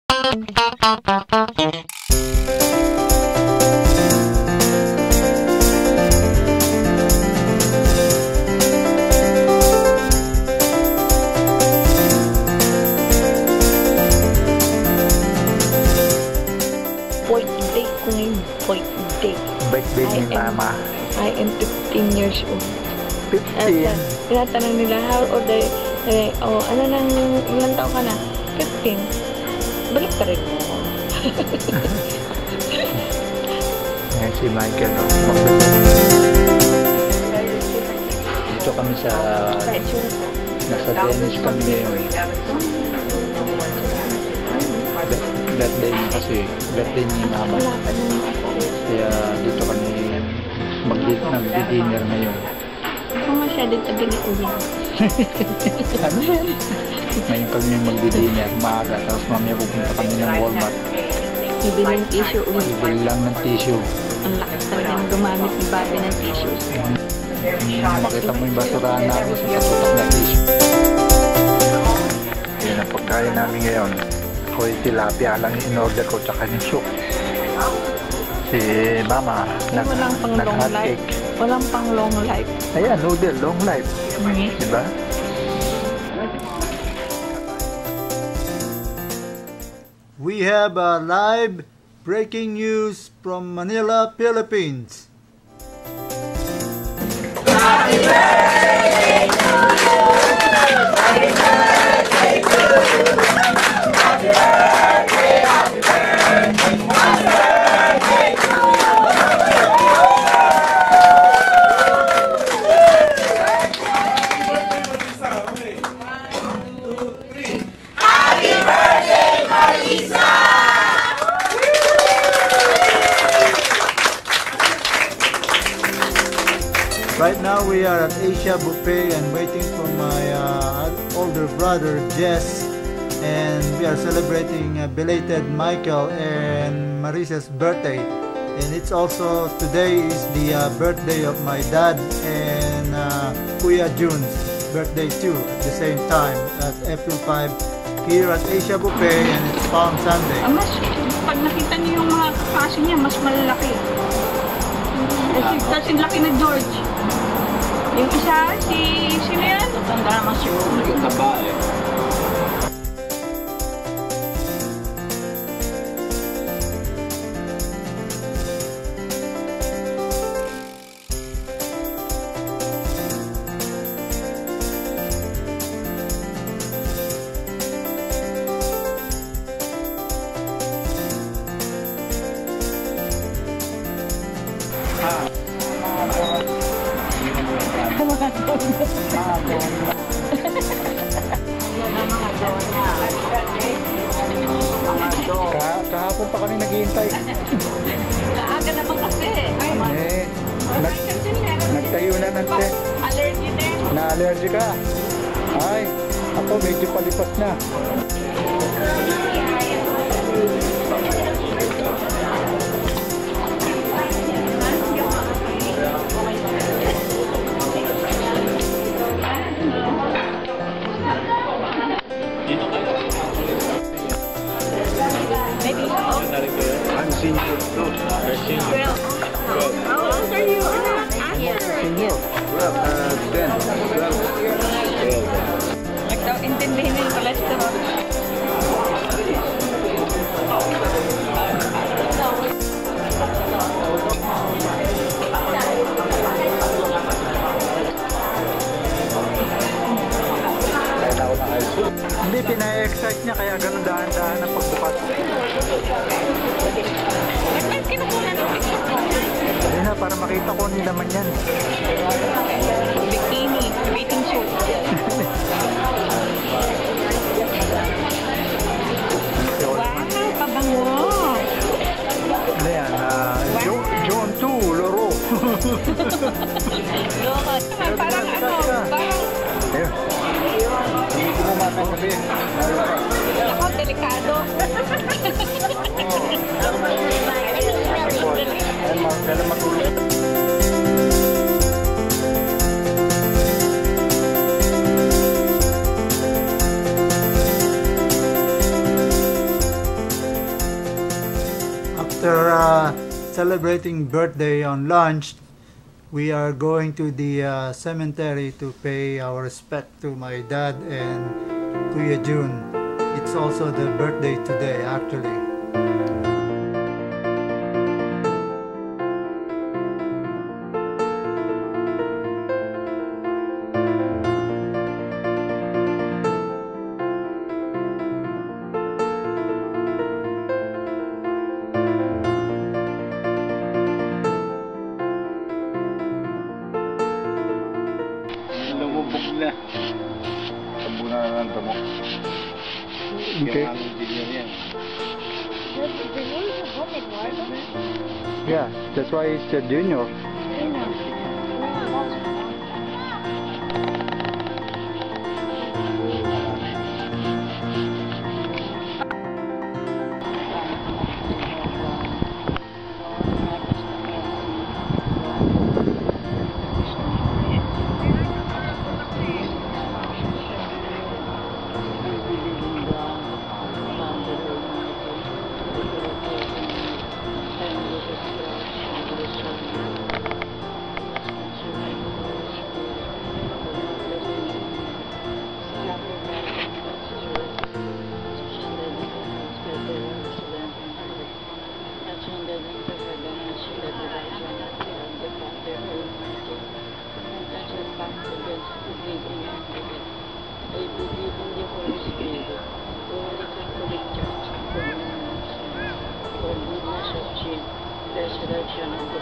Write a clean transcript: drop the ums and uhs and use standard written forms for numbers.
Birthday ko ngayon. Birthday. Birthday ni Mama. I am 15 years old. 15? Tinatanong nila, how old are you? Oh, ano nang, ilang taon ka na? 15. Balik ka rin mo. Ayan si Michael, no? Dito kami sa... Nasa Dennis kami ngayon. Birthday niya kasi. Birthday ni Mama. Kaya dito kami mag-dinner ngayon. Ako masyado tabi na ulo. Ano yan? Ngayon kami mag-dinner. Maaga. Tapos mamaya pupunta kami ng Walmart. Bibili ng tissue ulit. Bibili lang ng tissue. Ang lakas talagang gumamit ni Bobby ng tissues. Makita mo yung basurahan namin sa katutok na tissue. Yan ang pagkain namin ngayon. Ako yung tilapia lang in-order ko tsaka yung soup. Si Mama Walang pang long life. Walang pang long life. Ayan, noodle, long life. Diba? We have a live breaking news from Manila, Philippines. Happy birthday to you. Happy birthday to you. Happy birthday, happy birthday, happy birthday to you. Happy birthday, Marisa! Right now we are at Asia Buffet and waiting for my older brother Jess, and we are celebrating belated Michael and Marisa's birthday, and it's also today is the birthday of my dad and Kuya Jun's birthday too at the same time at April 5 here at Asia Buffet, and it's Palm Sunday. Mas, pag nakita niyo yung mga kaso niya, mas malalaki. Kasi laki na George. Yung isa, sino yan? Tanda naman siya. Yung babae. Kahapon pa kami naghihintay. Naaga naman kasi. Nagtayo na nante. Allergy din. Na-allergy ka? Ay, ako medyo palipas na. I'm senior. How old are you? Senior. 10. 12. Nagtaintindihin yung cholesterol. Hindi, pina-excite niya kaya ganun dahan-dahan ang pagbukas. Bakit kinukunan ng picture ko? Ayun na, para makita ko ni naman yan. Bikini, bathing suit. Wow, pabango. Ano yan? John 2, Loro. Parang ano, parang... Ayun. Hindi ko mo matasabihin. Ako, delikado. Kailan matulog. celebrating birthday on lunch, we are going to the cemetery to pay our respect to my dad and Kuya Jun. It's also the birthday today, actually. Lumubog na. Tabunan na ng damo. Okay. Yung engineer yan. Yeah, that's why it's a junior. I believe in the Holy Spirit, the Holy Catholic Church, the goodness of sin, resurrection of the